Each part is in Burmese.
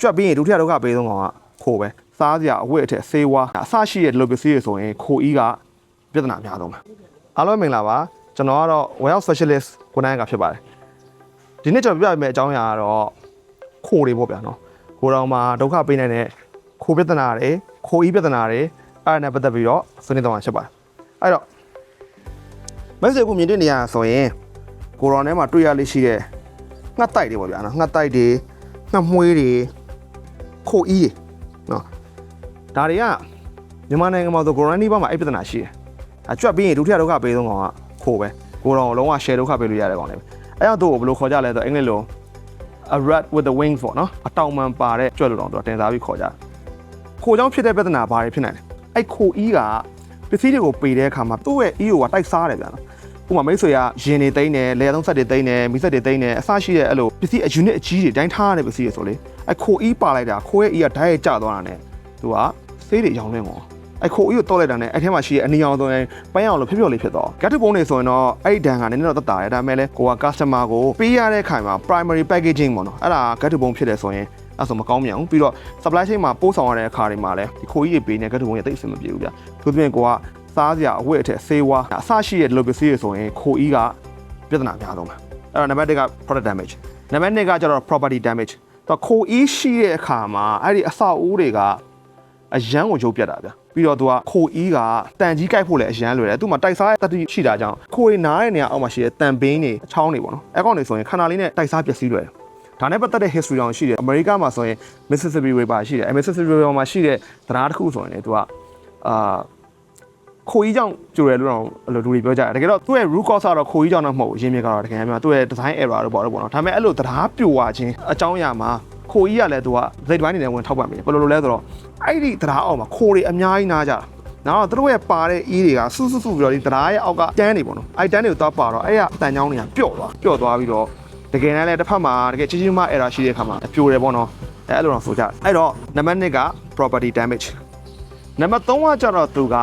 ကြွက်ပြီးရင်ဒုတိယဒုက္ခပေးဆုံးကောင်ကခိုပဲစားစရာအဝတ်အထည်ဆေးဝါးအဆရှိတဲ့ဒီလိုပစ္စည်းတွေဆိုရင်ခိုအီးကပြဿနာအများဆုံးပဲအားလုံးမင်္ဂလာပါကျွန်တော်ကတော့ Well Specialist ကိုနိုင်ကဖြစ်ပါတယ်ဒီနေ့ကျွန်တော်ပြပြမယ့်အကြောင်းအရာကတော့ခိုတွေပေါ့ဗျာနော်ကိုတော်မှာဒုက္ခပေးနိုင်တဲ့ခိုပြဿနာတွေခိုအီးပြဿနာတွေအဲ့ဒါနဲ့ပတ်သက်ပြီးတော့ဆွေးနွေးတော့မှာဖြစ်ပါတယ်အဲ့တော့မိတ်ဆွေကိုမြင်တဲ့နေရာဆိုရင်ကိုတော်ထဲမှာတွေ့ရလေးရှိတဲ့ငှက်တိုက်တွေပေါ့ဗျာနော်ငှက်တိုက်တွေငှက်မွှေးတွေခိုအီးနော်ဒါတွေကမြန်မာနိုင်ငံမှာဆိုကိုရိုနာဗိုင်းရပ်စ်မှာအဲ့ပြဿနာရှိတယ်ကြွက်ပြီးရင်ဒုတိယဒုက္ခပေးဆုံးကောင်ကခိုပဲကိုတော်လုံးဝ share ဒုက္ခပေးလို့ရတဲ့ကောင်လေးပဲအဲ့တော့သူ့ကိုဘယ်လိုခေါ်ကြလဲဆိုတော့အင်္ဂလိပ်လို a rat with the wings ပေါ့နော်အတောင်မှန်ပါတဲ့ကြွက်လို့တော့သူတင်စားပြီးခေါ်ကြတယ်ခိုကြောင့်ဖြစ်တဲ့ပြဿနာဘာတွေဖြစ်နိုင်လဲအဲ့ခိုအီးကပစ္စည်းတွေကိုပေးတဲ့အခါမှာသူ့ရဲ့အီးကိုကတိုက်စားတယ်ဗျာနော်ဥပမာမိတ်ဆွေကရင်တွေသိမ်းတယ်လေသုံးဆက်တွေသိမ်းတယ်မီးဆက်တွေသိမ်းတယ်အစရှိတဲ့အဲ့လိုပစ္စည်း unit အကြီးတွေတိုင်းထားရတဲ့ပစ္စည်းတွေဆိုလေအဲ့ခိုအီးပါလိုက်တာခိုရဲ့အီးကဓာတ်ရိုက်ကျသွားတာနဲ့သူကဆေးတွေရောင်းနေမှာအဲ့ခိုအီးကိုတောက်လိုက်တာနဲ့အဲ့ထဲမှာရှိတဲ့အနီအောင်ဆိုရင်ပိုင်းအောင်လို့ဖြော့လေးဖြစ်သွားဂတ်ထုပုံးတွေဆိုရင်တော့အဲ့ဒီဒဏ်ကနည်းနည်းတော့တက်တာရဒါပေမဲ့လည်းကိုက customer ကိုပေးရတဲ့ခိုင်မှာ primary packaging ပေါ့နော်အဲ့ဒါဂတ်ထုပုံးဖြစ်တယ်ဆိုရင်အဲ့ဆိုမကောင်းမြန်ဘူးပြီးတော့ supply chain မှာပို့ဆောင်ရတဲ့အခါတွေမှာလည်းဒီခိုအီးတွေပေးနေဂတ်ထုပုံးတွေတိတ်အဆင်မပြေဘူးဗျာသူပြင်ကိုကစားစရာအဝတ်အထည်ဆေးဝါးအဆရှိတဲ့ဒီလိုပစ္စည်းတွေဆိုရင်ခိုအီးကပြဿနာအများဆုံးပဲအဲ့တော့နံပါတ်1က product damage နံပါတ်2ကကျတော့ property damage တော့ခိုအီးရှိတဲ့အခါမှာအဲ့ဒီအဆောက်အဦတွေကအရန်ကိုရုပ်ပြတ်တာဗျပြီးတော့သူကခိုအီးကတန်ကြီးကြိုက်ဖို့လည်းအရန်လွယ်တယ်သူမှတိုက်စားတဲ့တတိရှိတာကြောင့်ခိုတွေနားတဲ့နေရာအောက်မှာရှိတဲ့တန်ပင်းတွေအချောင်းတွေပေါ့နော်အဲ့ကောင်တွေဆိုရင်ခဏလေးနဲ့တိုက်စားပျက်စီးလွယ်တယ်ဒါနဲ့ပတ်သက်တဲ့ history တောင်ရှိတယ်အမေရိကမှာဆိုရင် Mississippi River ရှိတယ် Mississippi River မှာရှိတဲ့တရားတစ်ခုဆိုရင်လေသူကခိုအီးကြောင့်ကျိုးတယ်လို့တော့အဲ့လိုလူတွေပြောကြတယ်တကယ်တော့သူ့ရဲ့ root cause ကတော့ခိုအီးကြောင့်တော့မဟုတ်ဘူးရင်းမြစ်ကတော့တကယ်များသူ့ရဲ့ design error တော့ပေါ့နော်ဒါပေမဲ့အဲ့လိုတရားပြိုသွားခြင်းအကြောင်းအရာမှာခိုအီးကလည်းသူကစိတ်ပိုင်းနေနဲ့ဝင်ထောက်ပံ့ပြီးဘယ်လိုလဲဆိုတော့အဲ့ဒီတရားအောက်မှာခိုတွေအများကြီးနားကြတာနောက်တော့သူတို့ရဲ့ပါတဲ့အီးတွေကဆူပြီးတော့ဒီတရားရဲ့အောက်ကတန်းနေပေါ့နော်အဲ့တန်းတွေကိုသွားပါတော့အဲ့ရအတန်ချောင်းတွေကပျော့သွားပြီးတော့တကယ်တမ်းလည်းတစ်ဖက်မှာတကယ်ကြီးကြီးမား error ရှိတဲ့အခါမှာပြိုတယ်ပေါ့နော်အဲ့လိုတော့ဆိုကြတယ်အဲ့တော့နံပါတ်2က property damage နံပါတ်3ကကျတော့သူက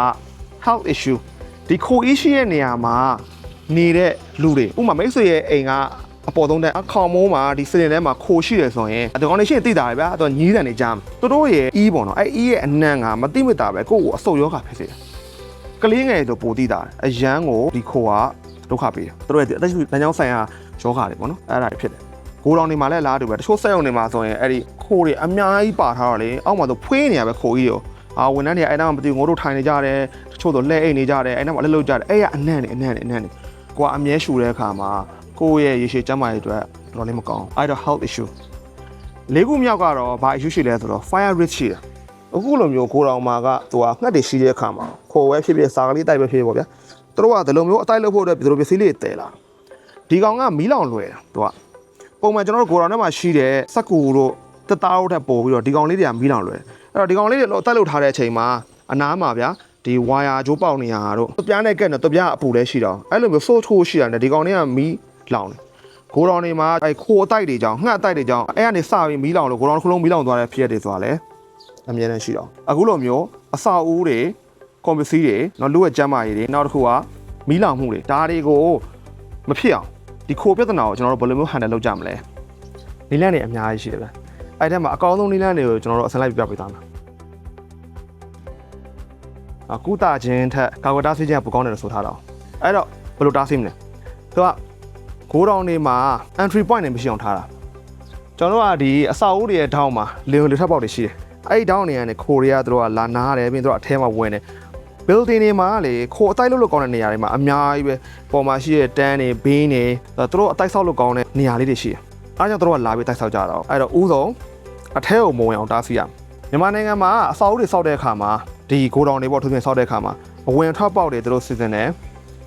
health issue ဒီခိုအီးရှိရဲ့နေရာမှာနေတဲ့လူတွေဥပမာမိတ်ဆွေရဲ့အိမ်ကအပေါ်ဆုံးတဲ့အခေါင်မိုးမှာဒီစလင်ထဲမှာခိုရှိတယ်ဆိုရင်ဒီကောင်လေးရှင်းသိတာပဲဗျာအဲ့တော့ညီးတန်နေကြမ်းသူတို့ရဲ့အီးပေါ့နော်အဲ့အီးရဲ့အနံ့ကမသိမတာပဲကိုယ့်ကိုအဆုတ်ယောဂဖြစ်စေတယ်ကလေးငယ်ဆိုပိုသိတာအရန်ကိုဒီခိုကဒုက္ခပေးတယ်သူတို့ရဲ့အသက်ရှူလမ်းကြောင်းဆိုင်ရာယောဂတွေပေါ့နော်အဲ့ဒါတွေဖြစ်တယ်ကိုတောင်တွေမှာလည်းလားတူပဲတချို့စက်ရုံတွေမှာဆိုရင်အဲ့ဒီခိုတွေအများကြီးပါထားတော့လေအောက်မှာဆိုဖွေးနေရပဲခိုကြီးရောဝန်ထမ်းတွေအဲ့ဒါမှမသိဘူးငိုတို့ထိုင်နေကြတယ်တချို့ဆိုလှဲအိတ်နေကြတယ်အဲ့ဒါမှအလုပ်လုပ်ကြတယ်အဲ့ရအနံ့နေကိုကအမြဲရှူတဲ့အခါမှာကိုယ့်ရဲ့ရေရှည်ကျန်းမာရေးအတွက်တော်တော်လေးမကောင်းအဲ့တော့ health issue ၄ခုမြောက်ကတော့ဘာ issue ရှိလဲဆိုတော့ fire risk ရှိတယ်အခုလိုမျိုးကိုတော်မှာကသူကငှက်တွေရှိတဲ့အခါမှာခိုဝဲဖြစ်ဖြစ်စာကလေးတိုက်ပဲဖြစ်ပေါ့ဗျာသူတို့ကဒီလိုမျိုးအတိုက်လုပ်ဖို့အတွက်ဒီလိုပစ္စည်းလေးတဲလာဒီကောင်ကမီးလောင်လွယ်တာသူကပုံမှန်ကျွန်တော်တို့ကိုတော်ထဲမှာရှိတဲ့စက်ကူတို့တက်သားတို့ထပ်ပို့ပြီးတော့ဒီကောင်လေးတွေကမီးလောင်လွယ်အဲ့တော့ဒီကောင်လေးတွေအတိုက်လုပ်ထားတဲ့အချိန်မှာအနားမှာဗျာဒီဝါယာကျိုးပေါက်နေရတာတို့တပြားနဲ့ကက်နဲ့တပြားအပူလည်းရှိတော့အဲ့လိုမျိုးဆိုးထိုးရှိတာနဲ့ဒီကောင်တွေကမီးလောင်တယ်ကိုတော်နေမှာအဲ့ခိုအတိုက်တွေကြောင့်ငှက်အတိုက်တွေကြောင့်အဲ့ကနေစပြီးမီးလောင်လို့ကိုတော်တစ်ခုလုံးမီးလောင်သွားတဲ့ဖြစ်ရပ်တွေဆိုတာလည်းအမြဲတမ်းရှိတော့အခုလိုမျိုးအဆောက်အဦတွေကွန်ပစ္စည်းတွေနောက်လူရဲ့ကျန်းမာရေးတွေနောက်တစ်ခုကမီးလောင်မှုတွေဒါတွေကိုမဖြစ်အောင်ဒီခိုပြဿနာကိုကျွန်တော်တို့ဘယ်လိုမျိုး handle လုပ်ကြမလဲနည်းလမ်းတွေအများကြီးရှိတယ်ဗျအဲ့ထဲမှာအကောင်းဆုံးနည်းလမ်းတွေကိုကျွန်တော်တို့အစလိုက်ပြပေးသွားမယ်ကုသခြင်းထက်ကာကွယ်တားဆီးခြင်းကပိုကောင်းတယ်လို့ဆိုထားတော့အဲ့တော့ဘယ်လိုတားဆီးမလဲသူကကိုတောင်တွေမှာ entry point တွေမရှိအောင်ထားတာကျွန်တော်တို့ကဒီအဆောက်အဦတွေရဲ့ထောင်းမှာလေထပ်ပေါက်တွေရှိတယ်အဲ့ဒီထောင်းတွေကနေခိုတွေကသူတို့ကလာနားတယ်ပြီးသူတို့အထဲမှာဝင်တယ် building တွေမှာလေခိုအတိုက်လို့ကောင်းတဲ့နေရာတွေမှာအများကြီးပဲပေါ်မှာရှိတဲ့တန်းတွေဘေးတွေသူတို့အတိုက်ဆောက်လို့ကောင်းတဲ့နေရာလေးတွေရှိတယ်အားကြောင့်သူတို့ကလာပြီးတိုက်ဆောက်ကြတော့အဲ့တော့ဥဆုံးအထဲကိုမဝင်အောင်တားဆီးရမြန်မာနိုင်ငံမှာအဆောက်အဦတွေဆောက်တဲ့အခါမှာဒီကိုတောင်တွေပေါ့သူပြင်ဆောက်တဲ့အခါမှာအဝင်ထွက်ပေါက်တွေသူတို့စီစဉ်တယ်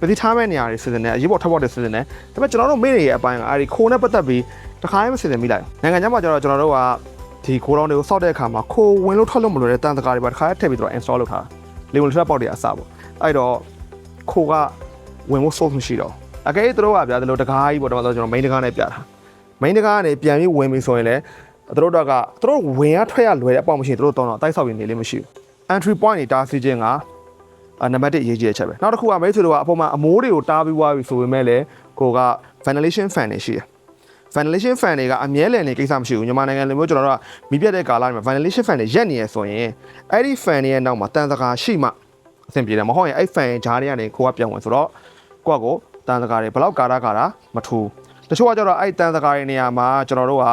ပတိထားမဲ့နေရာတွေစီစဉ်တယ်အရေးပေါ်ထွက်ပေါက်တွေစီစဉ်တယ်ဒါပေမဲ့ကျွန်တော်တို့မေ့နေရဲ့အပိုင်းကအဲဒီခိုးနဲ့ပတ်သက်ပြီးတခါမှမစီစဉ်မိလိုက်နိုင်ငံခြားမှာကျတော့ကျွန်တော်တို့ကဒီကိုတောင်တွေကိုဆောက်တဲ့အခါမှာခိုးဝင်လို့ထွက်လို့မလွယ်တဲ့တန်တကာတွေပါတခါထည့်ပြီးတော့ install လုပ်ထားလေဝင်ထွက်ပေါက်တွေအစပေါ့အဲ့တော့ခိုးကဝင်ဖို့ source မရှိတော့အကယ်၍သူတို့ကဗျာဒီလိုတကားကြီးပေါ့ဒါမှမဟုတ်ကျွန်တော် main တကားနဲ့ပြတာ main တကားကနေပြန်ပြီးဝင်ပြီးဆိုရင်လည်းသူတို့ဝင်ရထွက်ရလွယ်တဲ့အပေါက်မရှိရင်သူတို့တောင်းတော့တိုက်ဆောက်ရနေလေးမရှိဘူး entry point တွေတားဆီးခြင်းကနံပါတ်1အရေးကြီးတဲ့ချက်ပဲနောက်တစ်ခုကမိတ်ဆွေတို့ကအပေါ်မှာအမိုးတွေကိုတားပြီးွားပြီဆိုပေမဲ့လည်းကိုက ventilation fan တွေရှိတယ် ventilation fan တွေကအမြဲလည်နေကိစ္စမရှိဘူးမြန်မာနိုင်ငံလိုမျိုးကျွန်တော်တို့ကမီးပြတ်တဲ့ကာလတွေမှာ ventilation fan တွေရက်နေရဆိုရင်အဲ့ဒီ fan တွေရဲ့နောက်မှာတန်စကာရှိမှအဆင်ပြေတယ်မဟုတ်ရင်အဲ့ fan ဂျားတွေကနေခိုးကပြောင်းဝင်ဆိုတော့ကိုယ့်ကိုတန်စကာတွေဘလောက်ကာတာမထူးတချို့ကကျတော့အဲ့တန်စကာတွေနေရာမှာကျွန်တော်တို့က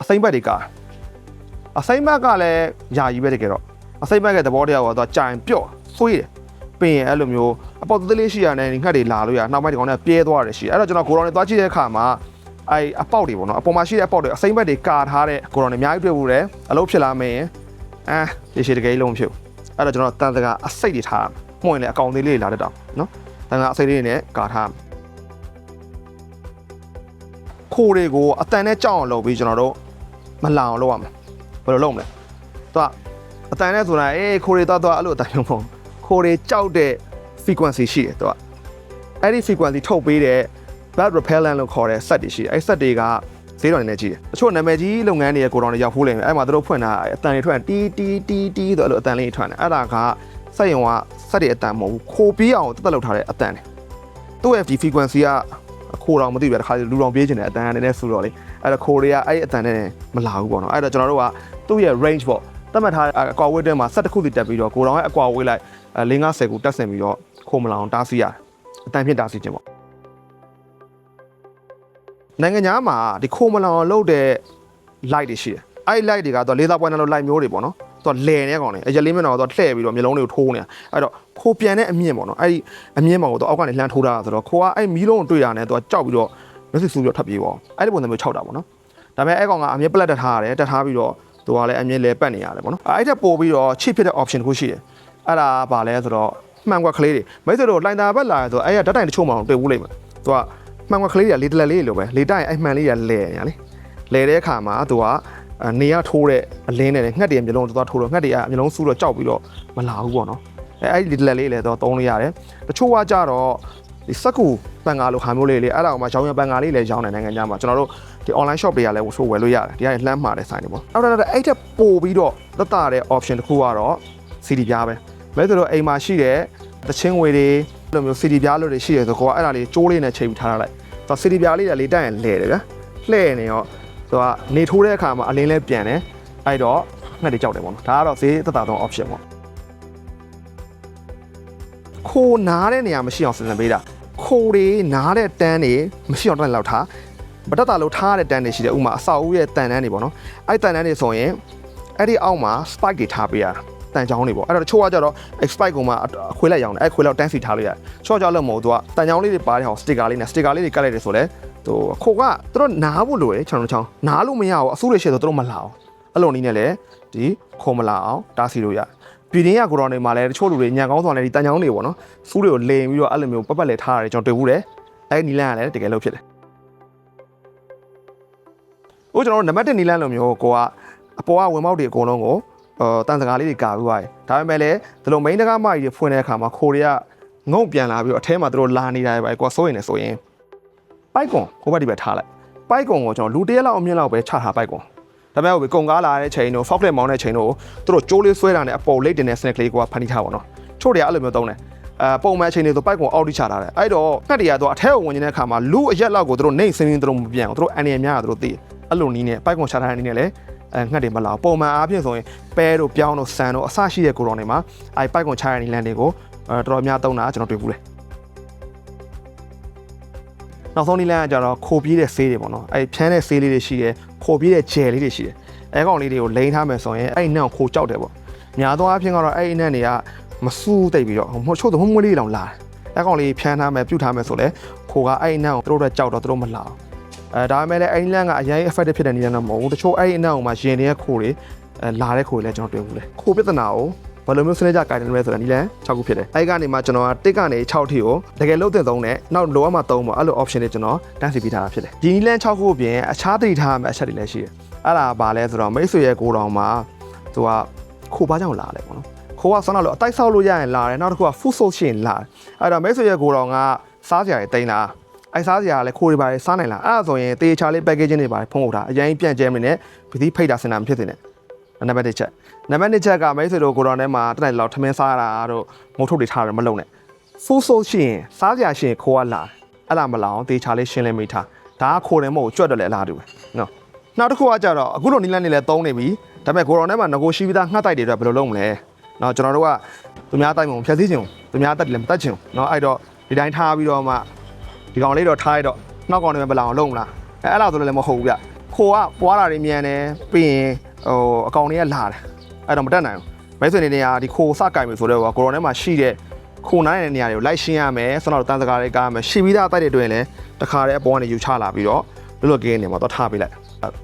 အစိမ့်ဘက်တွေကအစိမ့်ဘက်ကလည်းယာကြီးပဲတကယ်တော့အစိမ့်ဘက်ကသဘောတရားကတော့ကြိုင်ပြော့ဆွေးတယ်ပြင်အဲ့လိုမျိုးအပေါက်သေးလေးရှိရတဲ့ငှက်တွေလာလို့ရနောက်ပိုင်းဒီကောင်တွေကပြဲသွားတယ်ရှိအဲ့တော့ကျွန်တော်ကိုရောင်တွေသွားကြည့်တဲ့အခါမှာအဲ့အပေါက်တွေပေါ့နော်အပေါ်မှာရှိတဲ့အပေါက်တွေအစိမ့်ဘက်တွေကာထားတဲ့ကိုရောင်တွေအများကြီးတွေ့ဘူးတယ်အလုပ်ဖြစ်လာမင်းရေရှည်တကယ်လုံးဖြစ်အဲ့တော့ကျွန်တော်တန်စကာအစိတ်တွေထားမှုရင်လည်းအကောင်သေးလေးတွေလာတဲ့တောင်နော်တန်စကာအစိတ်လေးတွေနဲ့ကာထားခိုးတွေကိုအတန်နဲ့ကြောက်အောင်လုပ်ပြီးကျွန်တော်တို့မလောင်အောင်လုပ်ရမှာဘယ်လိုလုပ်မလဲသူကအတန်နဲ့ဆိုတာခိုးတွေသွားအဲ့လိုအတန်မျိုးပေါ့ခိုးတွေကြောက်တဲ့ frequency ရှိတယ်သူကအဲ့ဒီ frequency ထုတ်ပေးတဲ့ blood repellent လို့ခေါ်တဲ့ set တွေရှိတယ်အဲ့ set တွေကဈေးတော်နေနဲ့ကြီးတယ်တချို့နာမည်ကြီးလုပ်ငန်းတွေရဲ့ကိုတော်တွေရောက်ဖိုးလိမ့်မယ်အဲ့မှာသူတို့ဖွင့်တာအတန်တွေထွက်တီးဆိုအဲ့လိုအတန်လေးထွက်တယ်အဲ့ဒါကစက်ရုံက set တွေအတန်မဟုတ်ဘူးခိုးပြီးအောင်တက်လုပ်ထားတဲ့အတန်တွေသူ့ရဲ့ frequency ကခိုးတော်မသိဘူးတခါလူတော်ပြေးကျင်တဲ့အတန်အနေနဲ့ဆိုတော့လေအဲ့တော့ခိုးတွေကအဲ့အတန်နဲ့မလာဘူးပေါ့နော်အဲ့တော့ကျွန်တော်တို့ကသူ့ရဲ့ range ပေါ့သတ်မှတ်ထားတဲ့အကွာဝေးတွင်းမှာ7ခုစီတက်ပြီးတော့ကိုတော်ရဲ့အကွာဝေးလိုက်5-10ခုတက်ဆင်ပြီးတော့ခိုးမလောင်တားဆီးရတယ်အတန်ဖြစ်တားဆီးခြင်းပေါ့နိုင်ငံခြားမှာဒီခိုးမလောင်လုပ်တဲ့ light တွေရှိတယ်အဲ့ light တွေကတော့လေသာပွိုင်းနဲ့လို့ light မျိုးတွေပေါ့နော်သူကလဲနေကောင်လေအရက်လေးမျက်နှာကတော့လှည့်ပြီးတော့မျိုးလုံးတွေကိုထိုးနေတာအဲ့တော့ခိုးပြန်တဲ့အမြင့်ပေါ့နော်အဲ့ဒီအမြင့်မှာကတော့အောက်ကနေလှမ်းထိုးတာဆိုတော့ခိုးကအဲ့မီးလုံးကိုတွေ့တာနဲ့သူကကြောက်ပြီးတော့မျက်စိစူးပြီးတော့ထပ်ပြေးပေါ့အဲ့ဒီပုံစံမျိုး6တာပေါ့နော်ဒါပေမဲ့အဲ့ကောင်ကအမြင့်ပလက်တက်ထားရတယ်တက်ထားပြီးတော့သူကလည်းအမြင့်လဲပတ်နေရတယ်ပေါ့နော်အဲ့ထက်ပိုပြီးတော့ cheap ဖြစ်တဲ့ option တစ်ခုရှိတယ်အဲ့ဒါကဘာလဲဆိုတော့မှန်ကွက်ကလေးတွေမိတ်ဆွေတို့လိုင်တာဘက်လာဆိုအဲ့ရဓာတ်တိုင်တချို့မှတော့တွေ့ဘူးလိမ့်မယ်သူကမှန်ကွက်ကလေးတွေကလေတလက်လေးလိုပဲလေတိုင်အဲ့မှန်လေးကလဲနေရလေလဲတဲ့အခါမှာသူကနေရထိုးတဲ့အလင်းနဲ့ငှက်တွေမျိုးလုံးသွားထိုးတော့ငှက်တွေကမျိုးလုံးစူးတော့ကြောက်ပြီးတော့မလာဘူးပေါ့နော်အဲ့ဒီလေတလက်လေးလည်းတော့သုံးလို့ရတယ်တချို့ကကြတော့ဒီစက်ကူပန်ကာလိုဟာမျိုးလေးအဲ့ဒါကမှရောင်းရပန်ကာလေးလည်းရောင်းနေနိုင်ငံခြားမှာကျွန်တော်တို့ဒီ online shop တွေကလည်းဝယ်လို့ရတယ်ဒီကလှမ်းမှာတဲ့ဆိုင်တွေပေါ့အဲ့တော့အဲ့ထက်ပိုပြီးတော့သက်သာတဲ့ option တစ်ခုကတော့ CD ပြားပဲမဲဆိုတော့အိမ်မှာရှိတဲ့သချင်းငွေတွေလိုမျိုး CD ပြားလို့တွေရှိတယ်ဆိုတော့အဲ့ဒါလေးကျိုးလေးနဲ့ချိန်ပြီးထားလိုက်သူ CD ပြားလေးတွေလေးတက်ရင်လဲတယ်ဗျာလှဲ့နေရောသူကနေထိုးတဲ့အခါမှာအလင်းလဲပြန်တယ်အဲ့တော့ငှက်တွေကြောက်တယ်ပေါ့နော်ဒါကတော့ဈေးသက်သာဆုံး option ပေါ့ခိုးနားတဲ့နေရာမရှိအောင်စဉ်းစားပေးတာခိုးတွေနားတဲ့တန်းတွေမရှိအောင်တက်လောက်ထားဗတ်တာလို့ထားတဲ့တန်းတွေရှိတယ်ဥမာအဆောက်အဦရဲ့တန်တန်းတွေပေါ့နော်အဲ့တန်တန်းတွေဆိုရင်အဲ့ဒီအောက်မှာ spike တွေထားပေးရတန်ချောင်းတွေပေါ့အဲ့တော့တချို့ကကြတော့ spike ကိုမှအခွေးလိုက်ရောင်းတယ်အဲ့ခွေးလောက်တန်းစီထားလို့ရတယ်ချော့ချော့လို့မဟုတ်သူကတန်ချောင်းလေးတွေပါတဲ့ဟော sticker လေးနဲ့ sticker လေးတွေကတ်လိုက်တယ်ဆိုလဲသူခိုးကသူတို့နားဖို့လိုတယ်ချောင်းချောင်းနားလို့မရဘူးအဆူးတွေရှေ့ဆိုသူတို့မလာအောင်အဲ့လိုနည်းနဲ့လေဒီခိုးမလာအောင်တားစီလို့ရပြည်ရင်းရကိုတော်နေမှာလဲတချို့လူတွေညံကောင်းစွာလဲဒီတန်ချောင်းတွေပေါ့နော်စူးတွေကိုလိန်ပြီးတော့အဲ့လိုမျိုးပတ်ပတ်လဲထားရတယ်ကျွန်တော်တွေ့ဘူးတယ်အဲ့နီလန်းကလည်းတကယ်လို့ဖြစ်တယ်ဟိုကျွန်တော်တို့နံပါတ်1နီလန်းလိုမျိုးကိုကအပေါ်ကဝင်ပေါက်တွေအကုန်လုံးကိုတန်စကားလေးတွေကာပြီးသွားတယ်ဒါပေမဲ့လည်းဒီလို main တကားမကြီးတွေဖွင့်တဲ့အခါမှာခိုတွေကငုံပြန်လာပြီးတော့အထဲမှာသူတို့လာနေတာပဲကိုကစိုးရင်လည်းဆိုရင်ပိုက်ကွန်ဟိုဘက်ဒီဘက်ထားလိုက်ပိုက်ကွန်ကိုကျွန်တော်လူတရက်လောက်အမြင့်လောက်ပဲချထားပိုက်ကွန်ဒါပေမဲ့ကုန်ကားလာတဲ့ချိန်တို့ forklift မောင်းတဲ့ချိန်တို့သူတို့ကျိုးလေးဆွဲတာနဲ့အပေါ်လိတ်တင်တဲ့ snack လေးကိုကဖန်တီးထားပါတော့ချို့တွေကအဲ့လိုမျိုးသုံးတယ်ပုံမှန်အချိန်တွေဆိုပိုက်ကွန်အောက်ထိချထားတယ်အဲ့တော့ငှက်တွေကတော့အထဲကိုဝင်နေတဲ့အခါမှာလူအရက်လောက်ကိုသူတို့နှိမ့်စင်းသူတို့မပြန်အောင်သူတို့အန်ရများတာသူတို့သိအဲ့လိုနီးနဲ့ပိုက်ကွန်ချထားတဲ့နီးနဲ့လည်းငှက်တွေမလာပုံမှန်အားဖြင့်ဆိုရင်ပဲတို့ပြောင်းတို့ဆန်တို့အစရှိတဲ့ကိုတော်တွေမှာပိုက်ကွန်ချရတဲ့နီးလန်တွေကိုတော်တော်များသုံးတာကျွန်တော်တွေ့ဘူးလေနောက်ဆုံးနီးလန်ကကြတော့ခိုပြေးတဲ့ဆေးတွေပေါ့နော်ဖြန်းတဲ့ဆေးလေးတွေရှိတယ်ခိုပြေးတဲ့ဂျယ်လေးတွေရှိတယ်အဲကောင်လေးတွေကိုလိန်ထားမယ်ဆိုရင်အဲ့နန့်ကိုခိုကြောက်တယ်ပေါ့များသောအားဖြင့်ကတော့အဲ့နန့်တွေကမစူးတိတ်ပြီးတော့ဟိုချို့တော့မွေးလေးလောင်လာတယ်အဲကောင်လေးဖြန်းထားမယ်ပြုတ်ထားမယ်ဆိုလဲခိုကအဲ့နန့်ကိုသူတို့တော့ကြောက်တော့သူတို့မလာအောင်ဒါပေမဲ့လည်းအဲ့လန့်ကအရင် effective ဖြစ်တဲ့နည်းလမ်းတော့မဟုတ်ဘူးတချို့အဲ့အနန့်ကိုမှရင်နေတဲ့ခိုတွေလာတဲ့ခိုတွေလည်းကျွန်တော်တွေ့ဘူးလေခိုပြဿနာကိုဘယ်လိုမျိုးစနစ်ကြ guide လဲဆိုတာနည်းလမ်း6ခုဖြစ်တယ်အဲ့ကနေမှကျွန်တော်က1ကနေ6ထိကိုတကယ်လုံးတင်သုံးနဲ့နောက်လိုအပ်မှ3ပေါ့အဲ့လို option တွေကျွန်တော်တန်းစီပေးထားတာဖြစ်တယ်ဒီနည်းလမ်း6ခုအပြင်အခြားသိထားမယ့်အချက်တွေလည်းရှိတယ်အဲ့ဒါဘာလဲဆိုတော့မိတ်ဆွေရဲ့ကိုတော်မှာသူကခိုဘာကြောင့်လာလဲပေါ့နော်ခိုကဆောင်းတော့အတိုက်ဆောက်လို့ရရင်လာတယ်နောက်တစ်ခုက food source ရှင်လာတယ်အဲ့တော့မိတ်ဆွေရဲ့ကိုတော်ကစားစရာတွေတိန်းလာအဲ့စားစရာလည်းခိုးတွေပါစားနိုင်လားအဲ့ဒါဆိုရင်တေချာလေး packaging တွေပါဖုံးထုတ်တာအရင်ပြန့်ကျဲမနေနဲ့ပစ္စည်းဖိတ်တာစင်တာမဖြစ်သင့်နဲ့နံပါတ်1ချက်နံပါတ်2ချက်ကမိတ်ဆွေတို့ကိုတော်ထဲမှာတနေ့လောက်ထမင်းစားတာတို့ငုတ်ထုတ်တွေထားတယ်မလုံနဲ့ food source ရှင်စားစရာရှင်ခိုးကလာအဲ့ဒါမလောင်တေချာလေးရှင်းလင်းမိထား ဒါကခိုတယ်မဟုတ်ကြွက်တယ်လည်းအလားတူပဲနော်နောက်တစ်ခုကကြတော့အခုလိုနီလန်းနေလဲသုံးနေပြီဒါပေမဲ့ကိုရော်ထဲမှာငကိုရှိပြီးသားငှက်တိုက်တွေအတွက်ဘယ်လိုလုပ်မလဲနော်ကျွန်တော်တို့ကသူများတိုက်မှာဖြတ်စည်းခြင်းသူများတက်တယ်လည်းမတက်ခြင်းနော်အဲ့တော့ဒီတိုင်းထားပြီးတော့မှဒီကောင်လေးတော့ထားရတော့နောက်ကောင်တွေပဲဘယ်လောက်လုံးမလားအဲ့လောက်ဆိုလည်းမဟုတ်ဘူးဗျခိုကပွားတာတွေမြန်တယ်ပြီးရင်ဟိုအကောင်တွေကလာတယ်အဲ့တော့မတက်နိုင်ဘူးမိတ်ဆွေနေနေကဒီခိုစကင်ပြီဆိုတော့ကိုရော်ထဲမှာရှိတဲ့ခိုနိုင်တဲ့နေရာတွေကိုလိုက်ရှင်းရမယ်ဆိုတော့တန်စကားတွေကားမယ်ရှိပြီးသားတိုက်တွေတွင်လည်းတခါတည်းအပေါ်ကနေယူချလာပြီးတော့လွတ်ကင်းနေမှာတော့ထားပေးလိုက်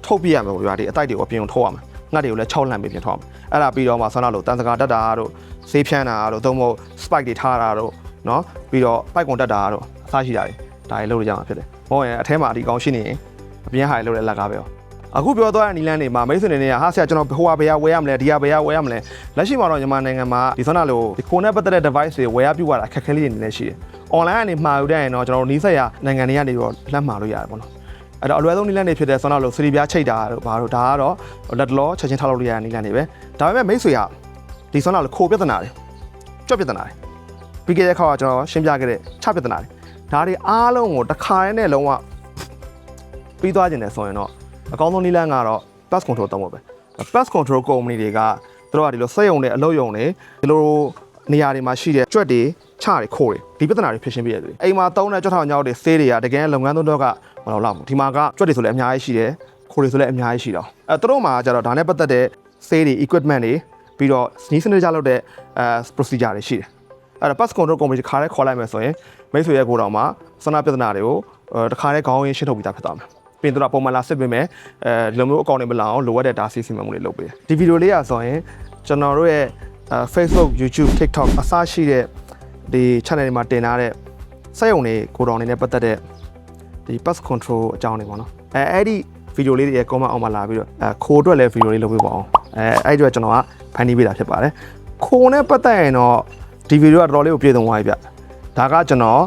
ထုတ်ပြရမယ်ဗျာဒီအတိုက်တွေကိုအပြင်ထုတ်ရမယ်ငှက်တွေကိုလည်း6လန့်ပြီးပြင်ထုတ်ရမယ်အဲ့ဒါပြီးတော့မှဆန္ဒလို့တန်စကားတက်တာတို့ဆေးဖြန်းတာတို့သုံးဖို့ spike တွေထားတာတို့နော်ပြီးတော့ပိုက်ကွန်တက်တာတို့အစားရှိတာတွေဒါတွေလုပ်လို့ရမှာဖြစ်တယ်ဟောရင်အထဲမှာဒီကောင်ရှိနေရင်အပြင်ဟာတွေလုပ်တဲ့လက်ကားပဲအခုပြောသွားတဲ့နီလန်းတွေမှာမိတ်ဆွေတွေနဲ့ဟာဆရာကျွန်တော်ဟိုဟာဘယ်ရဝယ်ရမလဲဒီဟာဘယ်ရဝယ်ရမလဲလက်ရှိမှာတော့မြန်မာနိုင်ငံမှာဒီဆန္ဒလို့ဒီခိုးနဲ့ပတ်သက်တဲ့ device တွေဝယ်ရပြုတ်ရတာအခက်အခဲလေးတွေနေနေရှိတယ် online ကနေမှာယူတဲ့ရင်တော့ကျွန်တော်တို့နီးစက်ရနိုင်ငံတွေကနေပြီးတော့လှမ်းမှာလို့ရတယ်ပေါ့နော်အဲ့တော့အလွယ်ဆုံးနီလန်းတွေဖြစ်တဲ့ဆန္ဒလို့စရီပြားချိတ်တာတို့ဘာလို့ဒါကတော့လက်တလောချက်ချင်းထားလို့ရတဲ့နီလန်းတွေပဲဒါပေမဲ့မိတ်ဆွေကဒီဆန္ဒလို့ခိုးပြဿနာတွေကြွပြဿနာတွေပြီးခဲ့တဲ့ခါကကျွန်တော်ရှင်းပြခဲ့တဲ့ချပြဿနာတွေဒါတွေအားလုံးကိုတစ်ခါနဲ့လုံးဝပြီးသွားခြင်းနဲ့ဆိုရင်တော့အကောင်းဆုံးနည်းလမ်းကတော့ pass control တောင်းဖို့ပဲ pass control company တွေကသူတို့ကဒီလိုစက်ရုံတွေအလုပ်ရုံတွေဒီလိုနေရာတွေမှာရှိတဲ့ကြွက်တွေချတွေခိုးတွေဒီပြဿနာတွေဖြစ်ရှင်းပြရတယ်အိမ်မှာသုံးတဲ့ကြွက်ထောင်ညောက်တွေဆေးတွေကတကယ်လုပ်ငန်းသုံးတော့ကမလောက်လောက်ဒီမှာကကြွက်တွေဆိုလည်းအများကြီးရှိတယ်ခိုးတွေဆိုလည်းအများကြီးရှိတော့သူတို့မှာကျတော့ဒါနဲ့ပတ်သက်တဲ့ဆေးတွေ equipment တွေပြီးတော့စနစ်ကြလုပ်တဲ့procedure တွေရှိတယ်အဲ့ဒါ pass control company ခါရဲခေါ်လိုက်မယ်ဆိုရင်မိတ်ဆွေရဲ့ကိုယ်တော်မှာဆန္ဒပြဿနာတွေကိုတခါတည်းခေါင်းရင်းရှင်းထုတ်ပြီးသားဖြစ်သွားမယ်ပြင်တော့ပုံမှန်လာစစ်ပေးမယ်ဒီလိုမျိုးအကောင့်တွေမလာအောင်လိုအပ်တဲ့ဒါစီစီမံမှုတွေလုပ်ပေးတယ်ဒီဗီဒီယိုလေးอ่ะဆိုရင်ကျွန်တော်တို့ရဲ့ Facebook YouTube TikTok အစရှိတဲ့ဒီ channel တွေမှာတင်ထားတဲ့စက်ရုံတွေကိုတော်နေနဲ့ပတ်သက်တဲ့ဒီ pass control အကြောင်းတွေပေါ့နော်အဲ့ဒီဗီဒီယိုလေးတွေရဲ့ comment အောက်မှာလာပြီးတော့ခိုးအတွက်လည်းဗီဒီယိုလေးလုပ်ပေးပါအောင်အဲ့ဒီအတွက်ကျွန်တော်ကဖန်တီးပေးတာဖြစ်ပါတယ်ခိုးနဲ့ပတ်သက်ရင်တော့ဒီဗီဒီယိုကတော်တော်လေးကိုပြည့်စုံသွားပြီဗျဒါကကျွန်တော်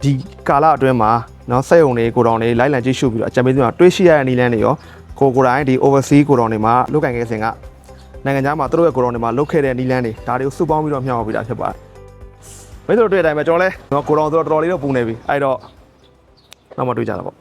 ဒီကာလအတွင်းမှာနော်စက်ရုံတွေကိုတော်နေလိုက်လံကြည့်ရှုပြီးတော့အကြံပေးတွေတွေ့ရှိရတဲ့နည်းလမ်းတွေရောကိုတိုင်းဒီ overseas ကိုတော်နေမှာလုတ်ကန်ခဲ့စဉ်ကနိုင်ငံခြားမှာသူတို့ရဲ့ကိုတော်နေမှာလုတ်ခဲ့တဲ့နည်းလမ်းတွေဒါတွေကိုစုပေါင်းပြီးတော့မျှဝေပေးတာဖြစ်ပါတယ်မိတ်ဆွေတို့တွေ့တဲ့အတိုင်းပဲကျွန်တော်လဲနော်ကိုတော်ဆိုတော့တော်တော်လေးတော့ပူနေပြီအဲ့တော့နောက်မှတွေ့ကြတာပေါ့